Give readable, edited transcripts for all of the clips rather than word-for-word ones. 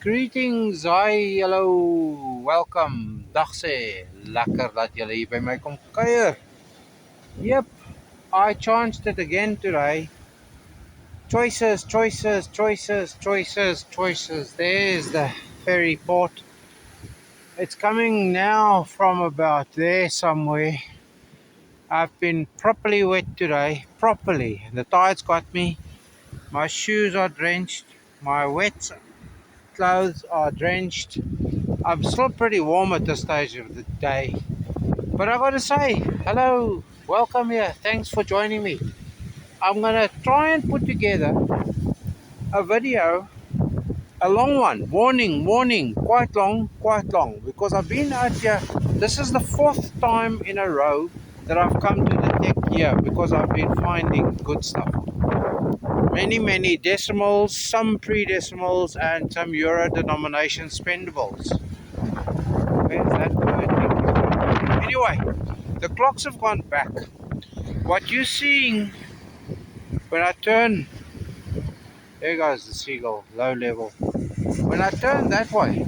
Greetings, hi, hello, welcome. Dag sê, lekker dat julle hier by my kom kuier. Yep, I chanced it again today. Choices, choices, choices, choices, choices. There's the ferry port. It's coming now from about there somewhere. I've been properly wet today, properly. The tide's got me. My shoes are drenched. My wet clothes are drenched. I'm still pretty warm at this stage of the day. But I gotta say, hello, welcome here. Thanks for joining me. I'm gonna try and put together a video, a long one. Warning, warning, quite long, because I've been out here. This is the fourth time in a row that I've come to detect here because I've been finding good stuff. Many decimals, some pre-decimals, and some euro denomination spendables. Where's that bird? Anyway, the clocks have gone back. What you're seeing when I turn, there goes the seagull, low level. When I turn that way,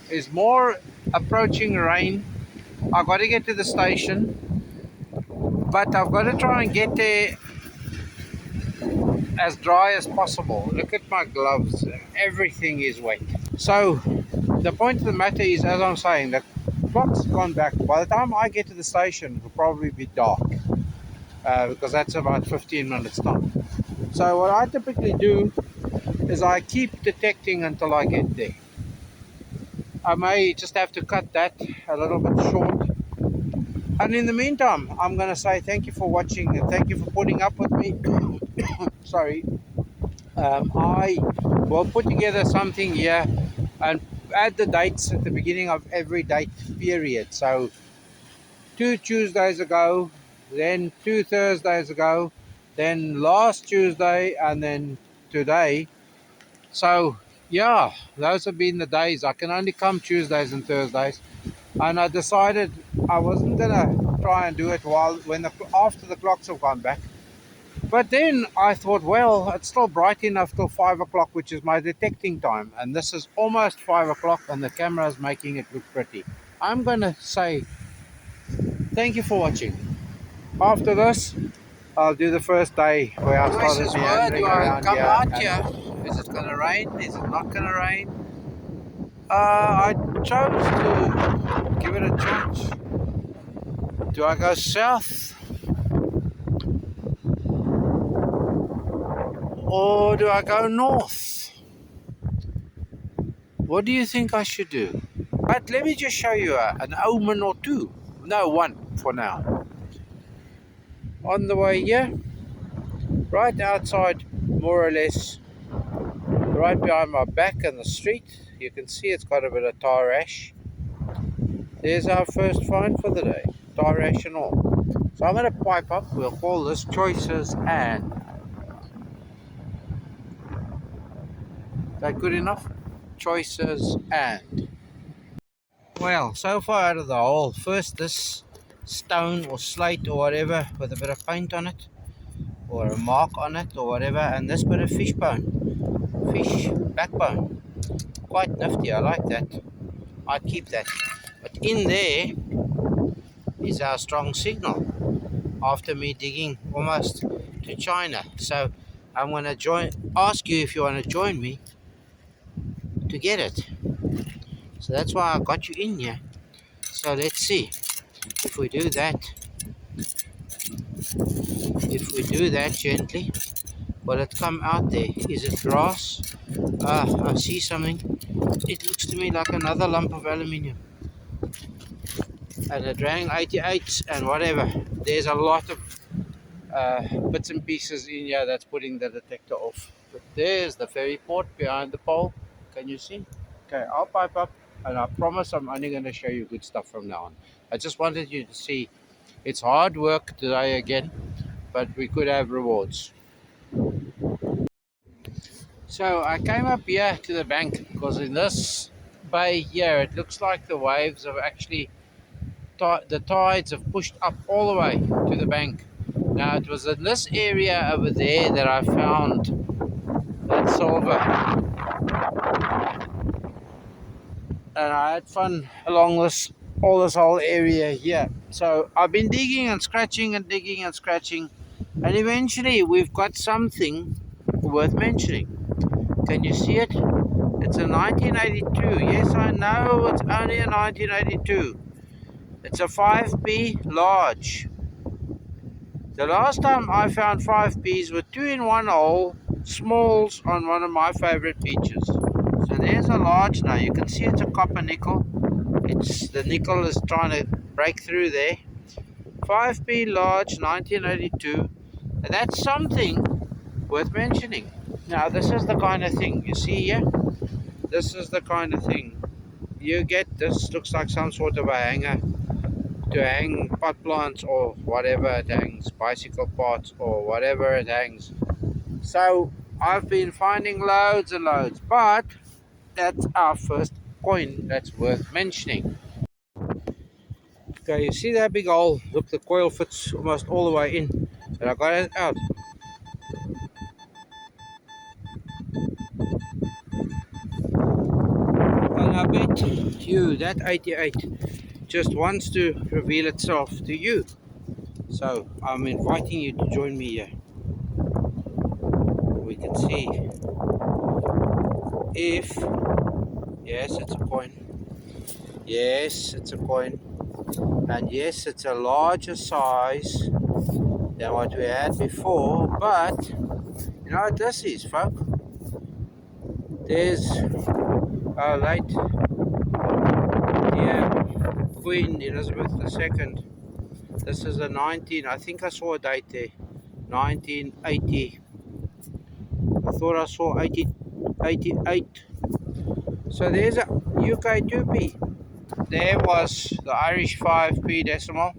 is more approaching rain. I've got to get to the station, but I've got to try and get there as dry as possible. Look at my gloves, everything is wet. So the point of the matter is, as I'm saying, the clock's gone back. By the time I get to the station, it'll probably be dark because that's about 15 minutes time. So what I typically do is I keep detecting until I get there. I may just have to cut that a little bit short. And in the meantime, I'm going to say thank you for watching and thank you for putting up with me. Sorry. I will put together something here and add the dates at the beginning of every date period. So 2 Tuesdays ago, then 2 Thursdays ago, then last Tuesday, and then today. So yeah, those have been the days. I can only come Tuesdays and Thursdays, and I decided I wasn't gonna try and do it after the clocks have gone back. But then I thought, well, it's still bright enough till 5 o'clock, which is my detecting time, and this is almost 5 o'clock, and the camera is making it look pretty. I'm gonna say thank you for watching. After this, I'll do the first day where I started meandering around here. Out here. Is it gonna rain? Is it not gonna rain? I chose to give it a chance. Do I go south or do I go north? What do you think I should do? But let me just show you an omen or two. No, one for now. On the way here, right outside, more or less, right behind my back in the street, you can see it's got a bit of tar ash. There's our first find for the day, tar ash and all. So I'm going to pipe up, we'll call this Choices and. Is that good enough? Choices and. Well, so far out of the hole, first this stone or slate or whatever with a bit of paint on it, or a mark on it or whatever, and this bit of fish backbone. Quite nifty, I like that. I'd keep that. But in there is our strong signal after me digging almost to China. So I'm going to ask you if you want to join me to get it. So that's why I got you in here. So let's see if we do that. If we do that gently, will it come out there? Is it grass? I see something. It looks to me like another lump of aluminium. And a Drang 88s and whatever. There's a lot of bits and pieces in here that's putting the detector off. But there's the ferry port behind the pole. Can you see? Okay, I'll pipe up and I promise I'm only going to show you good stuff from now on. I just wanted you to see it's hard work today again, but we could have rewards. So I came up here to the bank because in this bay here it looks like the waves have actually, the tides have pushed up all the way to the bank. Now it was in this area over there that I found that silver. I had fun along this whole area here. So I've been digging and scratching and digging and scratching, and eventually we've got something worth mentioning. Can you see it? It's a 1982. Yes, I know it's only a 1982. It's a 5B large. The last time I found 5Bs were 2 in 1 hole, smalls on one of my favorite beaches. So there's a large now. You can see it's a copper nickel. It's the nickel is trying to break through there. 5B large 1982. And that's something worth mentioning. Now this is the kind of thing you see here. This is the kind of thing you get. This looks like some sort of a hanger to hang pot plants or whatever it hangs, bicycle parts or whatever it hangs. So I've been finding loads and loads, but that's our first coin that's worth mentioning. Okay, you see that big hole? Look, the coil fits almost all the way in, and I got it out. And I bet you that 88 just wants to reveal itself to you. So I'm inviting you to join me here. We can see if, yes, it's a coin. Yes, it's a coin. And yes, it's a larger size than what we had before, but you know what this is, folk? There's our late Queen Elizabeth II. This is a 19, I think I saw a date there, 1980. I thought I saw 88. So there's a UK 2p. There was the Irish 5p decimal.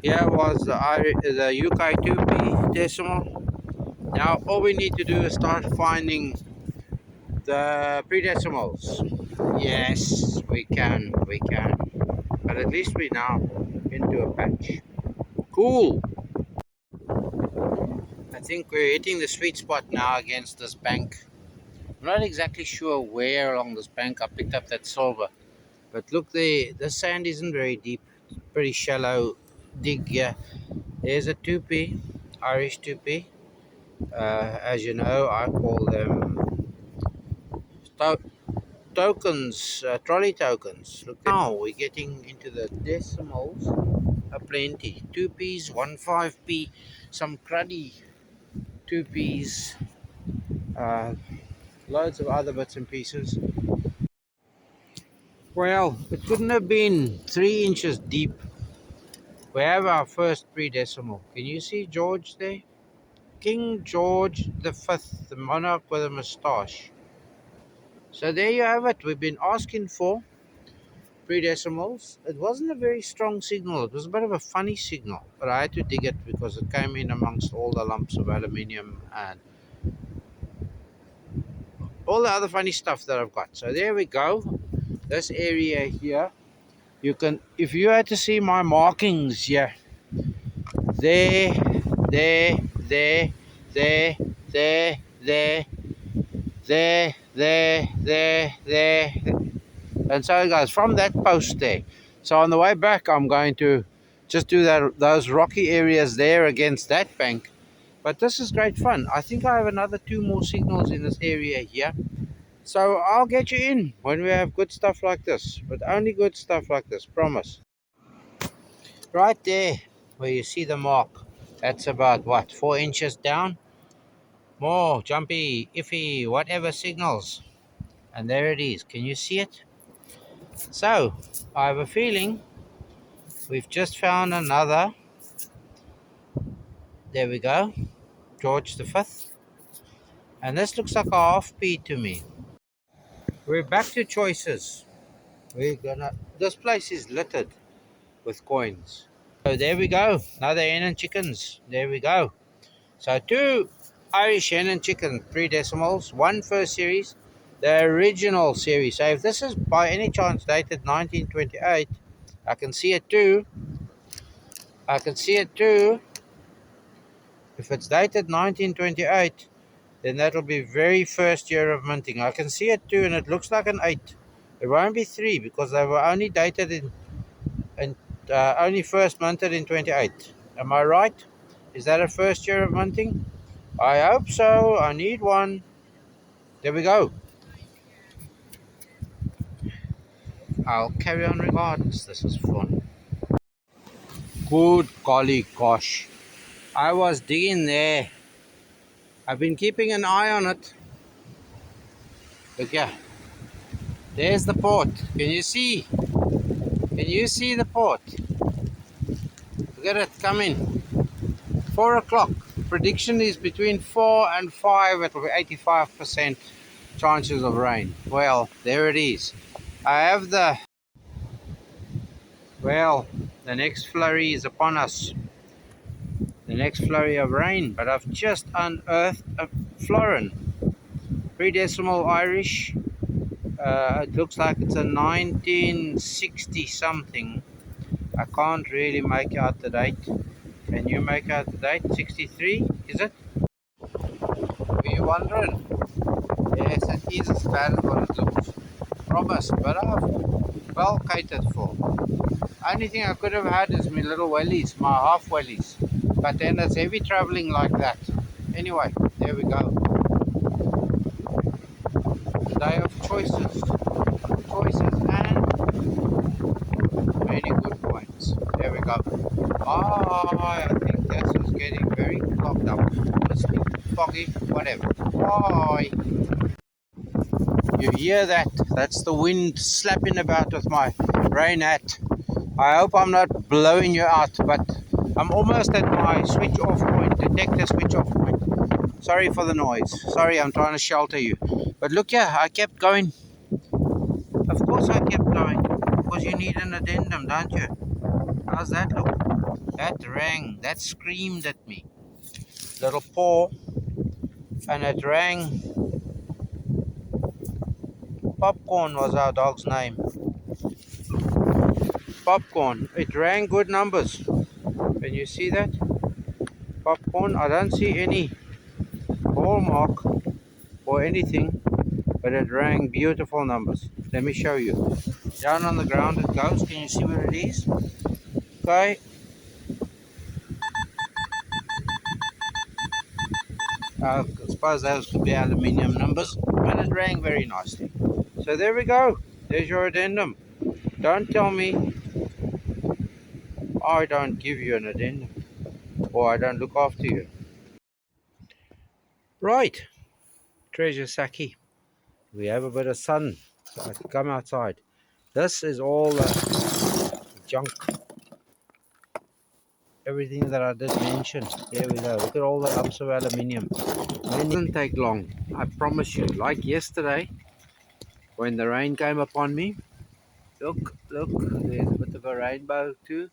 Here was the UK 2p decimal. Now all we need to do is start finding the pre-decimals. Yes, we can. But at least we now into a patch. Cool. I think we're hitting the sweet spot now against this bank. I'm not exactly sure where along this bank I picked up that silver. But look there, the sand isn't very deep. Pretty shallow dig here. There's a 2p, Irish 2p. As you know, I call them tokens, trolley tokens. Look, now we're getting into the decimals aplenty. 2p's, 1 5p, some cruddy 2p's, loads of other bits and pieces. Well, it couldn't have been 3 inches deep. We have our first pre-decimal. Can you see George there? King George the Fifth, the monarch with a moustache. So there you have it. We've been asking for pre-decimals. It wasn't a very strong signal. It was a bit of a funny signal, but I had to dig it because it came in amongst all the lumps of aluminium and all the other funny stuff that I've got. So there we go. This area here, you can, if you had to see my markings here, there, there, there, there, there, there, there, and so it goes from that post there. So on the way back, I'm going to just do those rocky areas there against that bank. But this is great fun. I think I have another 2 more signals in this area here. So I'll get you in when we have good stuff like this. But only good stuff like this, promise. Right there, where you see the mark. That's about, what, 4 inches down? More jumpy, iffy, whatever signals. And there it is. Can you see it? So, I have a feeling we've just found another. There we go. George the Fifth. And this looks like a half P to me. We're back to choices. This place is littered with coins. So there we go. Another hen and chickens. There we go. So 2 Irish hen and chicken pre-decimals, 1 first series, the original series. So if this is by any chance dated 1928, I can see it too. If it's dated 1928, then that'll be very first year of minting. I can see it too, and it looks like an 8. It won't be 3 because they were only dated in only first minted in 28. Am I right? Is that a first year of minting? I hope so. I need one. There we go. I'll carry on regardless. This is fun. Good golly gosh. I was digging there. I've been keeping an eye on it. Look, yeah. There's the port. Can you see? Can you see the port? Look at it coming. 4 o'clock. Prediction is between 4 and 5. It'll be 85% chances of rain. Well, there it is. I have the... Well, the next flurry is upon us. The next flurry of rain. But I've just unearthed a florin. 3 decimal Irish. It looks like it's a 1960 something. I can't really make out the date. Can you make out the date? 63, is it? Were you wondering? Yes, it is as bad as what it looks. Promised, but I've well catered for. Only thing I could have had is my little wellies, my half wellies. But then it's heavy traveling like that. Anyway, there we go. The day of choices. Choices and many good points. There we go. I think this is getting very clogged up. Honestly, foggy, whatever. Bye. You hear that? That's the wind slapping about with my rain hat. I hope I'm not blowing you out, but I'm almost at my switch off point, detector switch off point. Sorry for the noise. Sorry, I'm trying to shelter you. But look here, I kept going. Of course I kept going, because you need an addendum, don't you? How's that look? That rang, that screamed at me. Little paw, and it rang. Popcorn was our dog's name. Popcorn. It rang good numbers. Can you see that? Popcorn. I don't see any hallmark or anything, but it rang beautiful numbers. Let me show you. Down on the ground it goes. Can you see where it is? Okay. I suppose those could be aluminium numbers, but it rang very nicely. So there we go. There's your addendum. Don't tell me I don't give you an addendum or I don't look after you. Right, treasure Saki. We have a bit of sun, so I can come outside. This is all junk. Everything that I did mention. There we go. Look at all the lumps of aluminium. It doesn't take long, I promise you. Like yesterday, when the rain came upon me. Look, there's a bit of a rainbow too.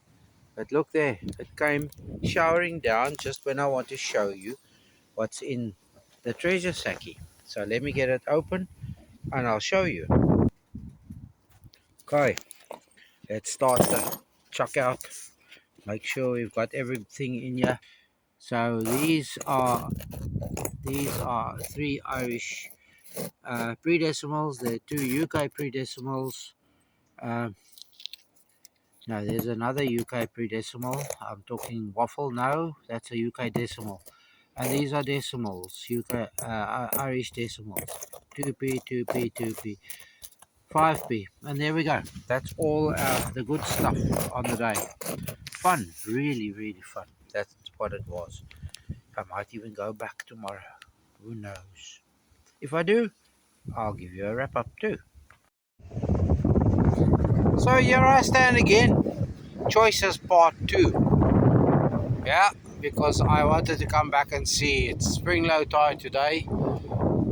But look there, it came showering down just when I want to show you what's in the treasure Saki. So let me get it open and I'll show you. Okay, let's start the chuck out. Make sure we've got everything in here. So these are 3 Irish pre-decimals. They're 2 UK pre-decimals. No, there's another UK pre-decimal. I'm talking waffle. No, that's a UK decimal. And these are decimals, UK Irish decimals. 2p, 2p, 2p, 5p. And there we go. That's all the good stuff on the day. Fun, really, really fun. That's what it was. I might even go back tomorrow. Who knows? If I do, I'll give you a wrap up too. So here I stand again. Choices part 2. Yeah, because I wanted to come back and see. It's spring low tide today.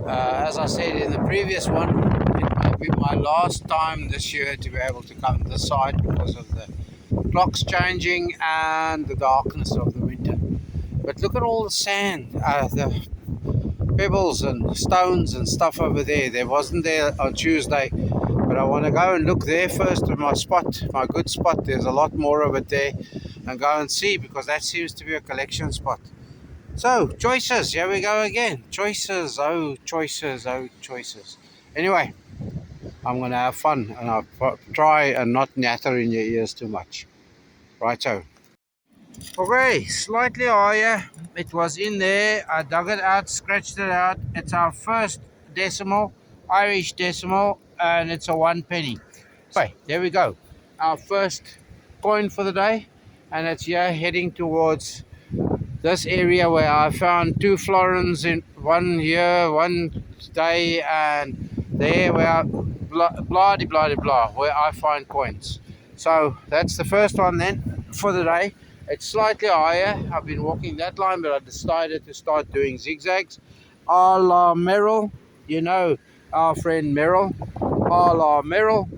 As I said in the previous one, it may be my last time this year to be able to come this side because of the clocks changing and the darkness of the winter. But look at all the sand, the pebbles and stones and stuff over there. There wasn't there on Tuesday, but I want to go and look there first at my spot, my good spot. There's a lot more of it there, and go and see, because that seems to be a collection spot. So choices, here we go again. Choices, oh choices, oh choices. Anyway, I'm going to have fun and I'll try and not natter in your ears too much. Right, so. Okay, slightly higher. It was in there. I dug it out, scratched it out. It's our first decimal, Irish decimal, and it's a 1 penny. Okay, there we go. Our first coin for the day, and it's here heading towards this area where I found 2 florins in one year, one day, and there where blah blah blah blah where I find coins. So that's the first one then for the day. It's slightly higher. I've been walking that line, but I decided to start doing zigzags. A la Merrill, you know our friend Merrill. A la Merrill.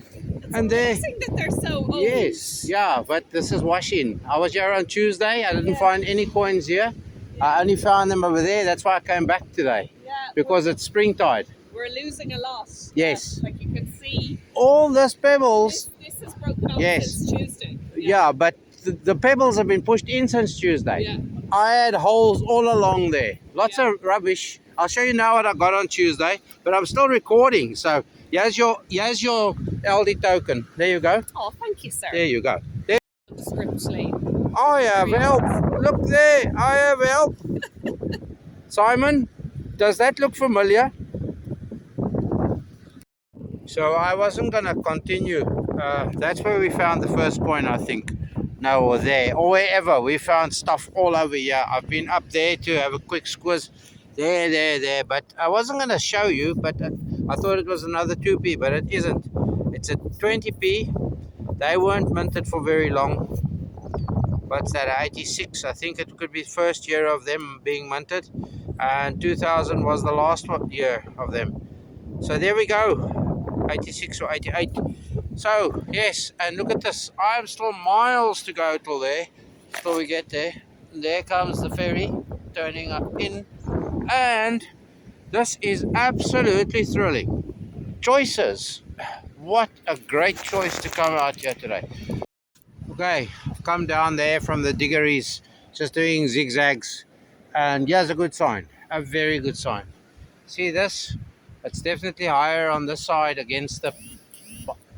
It's And there, amazing that they're so old. yes, yeah, but this is washing. I was here on Tuesday. I didn't find any coins here. I only found them over there. That's why I came back today. Yeah, Because it's springtide. we're losing a lot. Yes. Like you can see, All this pebbles. this has broken off Yes. since Tuesday. Yeah, but the pebbles have been pushed in since Tuesday. Yeah. I had holes all along there. Lots of rubbish. I'll show you now what I got on Tuesday, but I'm still recording. So here's your LD token. There you go. Oh, thank you, sir. There you go. There. Scriptly. I have help. Look there. I have help. Simon, does that look familiar? So I wasn't going to continue. That's where we found the first coin, I think. No, or there, or wherever. We found stuff all over here. I've been up there to have a quick squiz. There. But I wasn't going to show you, but I thought it was another 2p, but it isn't. It's a 20p. They weren't minted for very long. What's that, 86? I think it could be first year of them being minted. And 2000 was the last year of them. So there we go. 86 or 88. So yes, and look at this. I am still miles to go till we get there. And there comes the ferry turning up in, and this is absolutely thrilling. Choices. What a great choice to come out here today. Okay, I've come down there from the diggeries, just doing zigzags, and here's a good sign, a very good sign. See this? It's definitely higher on this side against the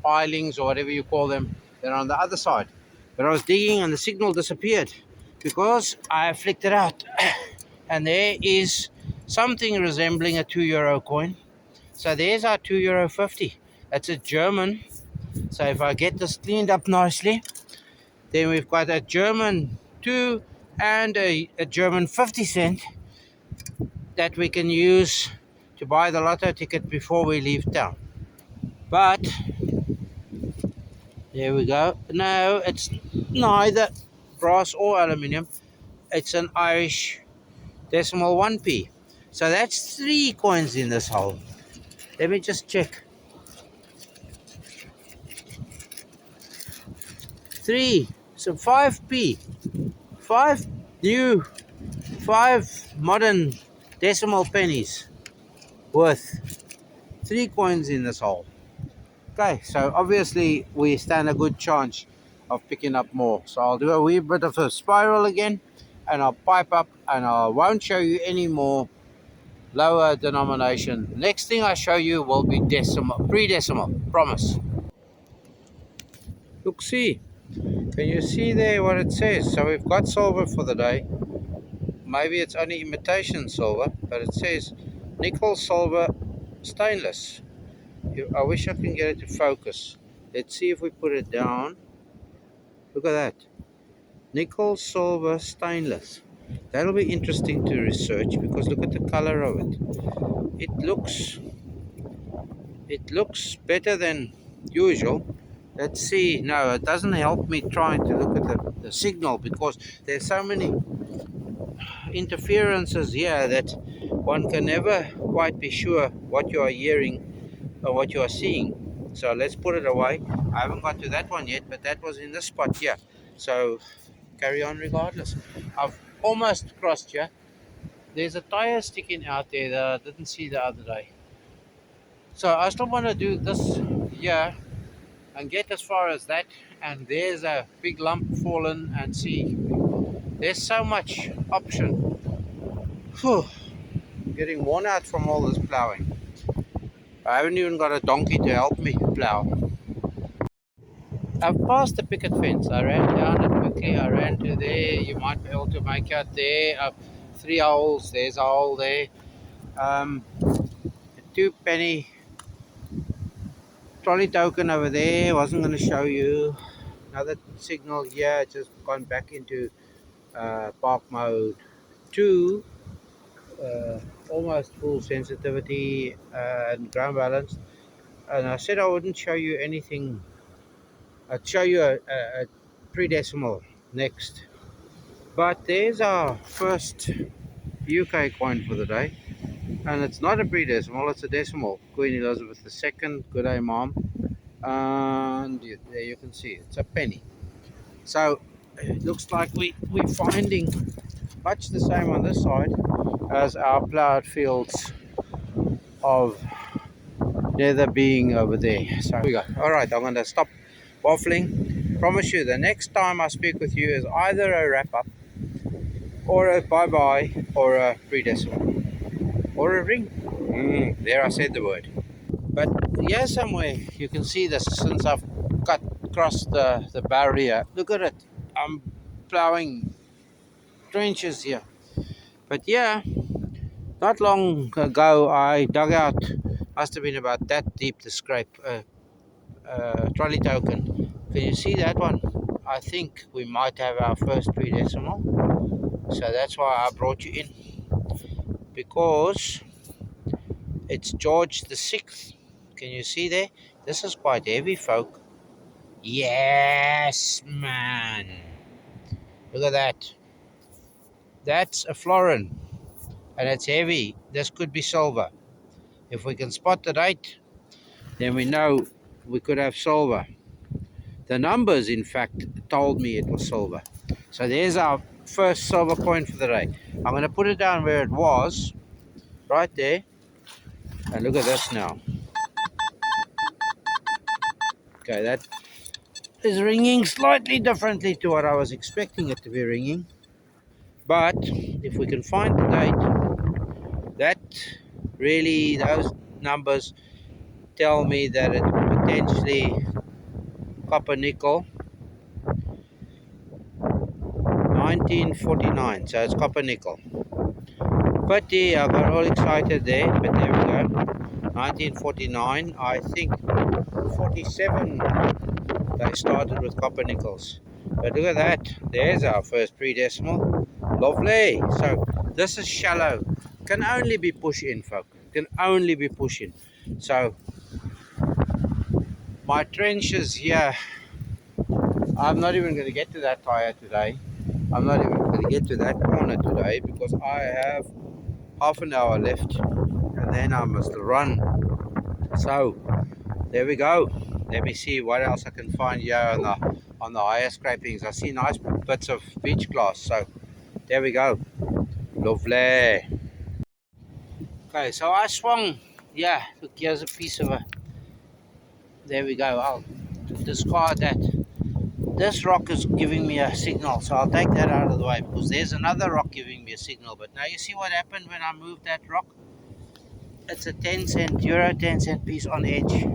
pilings or whatever you call them than on the other side. But I was digging and the signal disappeared because I flicked it out. And there is something resembling a €2 coin. So there's our €2.50. That's a German. So if I get this cleaned up nicely, then we've got a German 2 and a German 50 cent that we can use to buy the lotto ticket before we leave town. But there we go. No, it's neither brass or aluminium. It's an Irish decimal 1p. So that's 3 coins in this hole. Let me just check. 3. So 5p. 5 new, 5 modern decimal pennies worth 3 coins in this hole. Okay, so obviously we stand a good chance of picking up more. So I'll do a wee bit of a spiral again, and I'll pipe up, and I won't show you any more lower denomination. Next thing I show you will be decimal, pre-decimal, promise. Look, see, can you see there what it says? So we've got silver for the day. Maybe it's only imitation silver, but it says nickel, silver, stainless. I wish I can get it to focus. Let's see if we put it down. Look at that. Nickel, silver, stainless. That'll be interesting to research because look at the color of it. It looks better than usual. Let's see. No, it doesn't help me trying to look at the signal because there's so many interferences here that one can never quite be sure what you are hearing or what you are seeing. So let's put it away. I haven't got to that one yet, but that was in this spot here. So carry on regardless. I've almost crossed here. There's a tire sticking out there that I didn't see the other day. So I still want to do this here and get as far as that. And there's a big lump fallen, and see, there's so much option. Whew. Getting worn out from all this plowing. I haven't even got a donkey to help me plow. I've passed the picket fence. I ran down it quickly. I ran to there. You might be able to make out there. 3 holes. There's a hole there. A 2 penny trolley token over there. Wasn't going to show you. Another signal here. Just gone back into park mode 2. Almost full sensitivity and ground balance. And I said I wouldn't show you anything. I'd show you a pre-decimal next. But there's our first UK coin for the day. And it's not a pre-decimal, it's a decimal. Queen Elizabeth II, good day mom. And there you can see it's a penny. So it looks like we're finding much the same on this side as our ploughed fields of nether being over there. So here we go. Alright, I'm going to stop waffling. Promise you the next time I speak with you is either a wrap up or a bye bye or a pre-decimal or a ring. There I said the word. But yeah, somewhere you can see this since I've cut across the barrier. Look at it. I'm plowing trenches here. But yeah, not long ago I dug out, must have been about that deep to scrape trolley token. Can you see that one? I think we might have our first pre-decimal. So that's why I brought you in. Because it's George the 6th. Can you see there? This is quite heavy, folk. Yes, man. Look at that. That's a florin. And it's heavy. This could be silver. If we can spot the date, then we know we could have silver. The numbers, in fact, told me it was silver. So there's our first silver coin for the day. I'm going to put it down where it was, right there. And look at this now. Okay, that is ringing slightly differently to what I was expecting it to be ringing. But if we can find the date, that really, those numbers tell me that it's potentially copper nickel 1949, so it's copper nickel. But yeah, I got all excited there, but there we go. 1949, I think 47 they started with copper nickels. But look at that, there's our first pre-decimal. Lovely. So this is shallow, can only be push in, folk, can only be push in. So my trenches here, I'm not even going to get to that tire today. I'm not even going to get to that corner today because I have half an hour left and then I must run. So there we go. Let me see what else I can find here on the higher scrapings. I see nice bits of beach glass. So there we go. Lovely. Okay, so I swung. Yeah, look, here's a piece of a. There we go. I'll discard that. This rock is giving me a signal, so I'll take that out of the way because there's another rock giving me a signal. But now you see what happened when I moved that rock? It's a 10 cent, euro 10 cent piece on edge.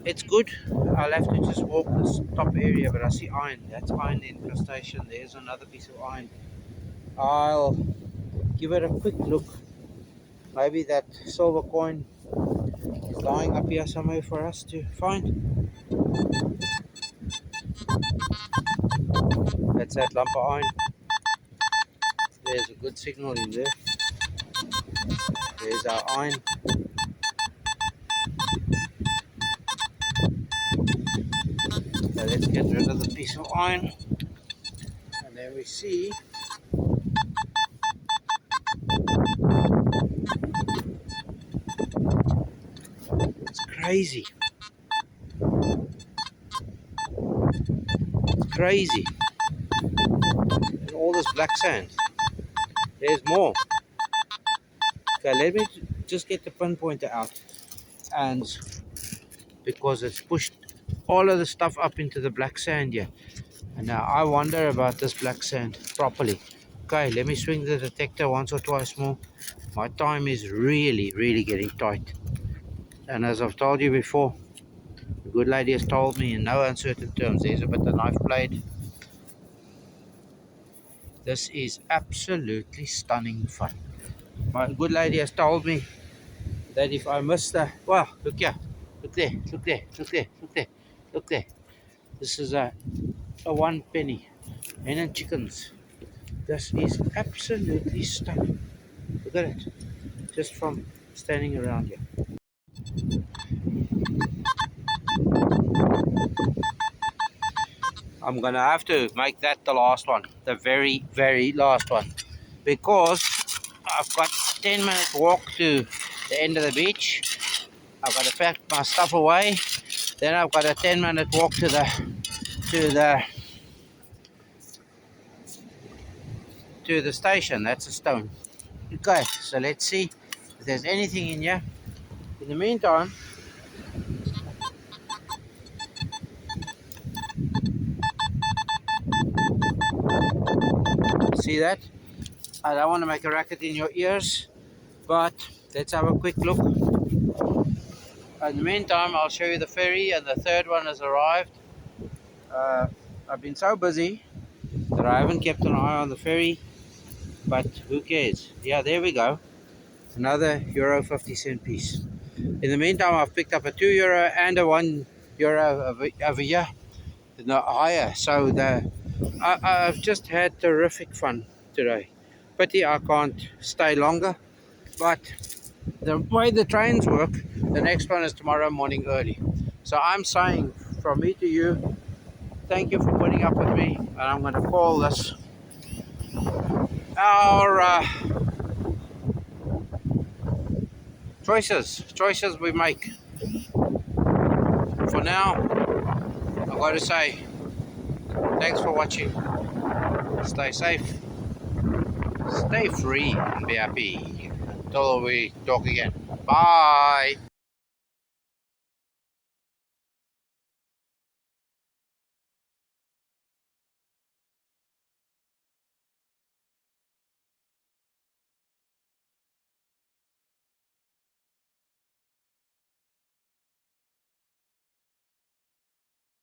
It's good. I'll have to just walk this top area, but I see iron. That's iron incrustation. There's another piece of iron. I'll give it a quick look. Maybe that silver coin is lying up here somewhere for us to find. That's that lump of iron. There's a good signal in there. There's our iron. So let's get rid of the piece of iron. And then we see it's crazy. It's crazy. And all this black sand. There's more. Okay, let me just get the pinpointer out. And because it's pushed all of the stuff up into the black sand here. And now I wonder about this black sand properly. Okay, let me swing the detector once or twice more. My time is really getting tight. And as I've told you before, the good lady has told me in no uncertain terms, there's a bit of knife blade. This is absolutely stunning fun. My good lady has told me that if I miss the, well, look here, look there, look there, look there, look there, look there. This is a 1 penny. Hen and chickens. This is absolutely stunning. Look at it, just from standing around here. I'm gonna have to make that the last one, the very, very last one, because I've got 10-minute walk to the end of the beach. I've got to pack my stuff away. Then I've got a 10-minute walk to the station. That's a stone. Okay, so let's see if there's anything in here. In the meantime, see that? I don't want to make a racket in your ears, but let's have a quick look. In the meantime, I'll show you the ferry, and the third one has arrived. I've been so busy that I haven't kept an eye on the ferry, but who cares? Yeah, there we go. Another euro 50-cent piece. In the meantime, I've picked up a €2 and a €1 over here, no higher. So I've just had terrific fun today. Pity I can't stay longer, but the way the trains work, the next one is tomorrow morning early. So I'm saying from me to you, thank you for putting up with me, and I'm going to call this our choices we make. For now, I've got to say thanks for watching. Stay safe, stay free, and be happy. Until we talk again. Bye.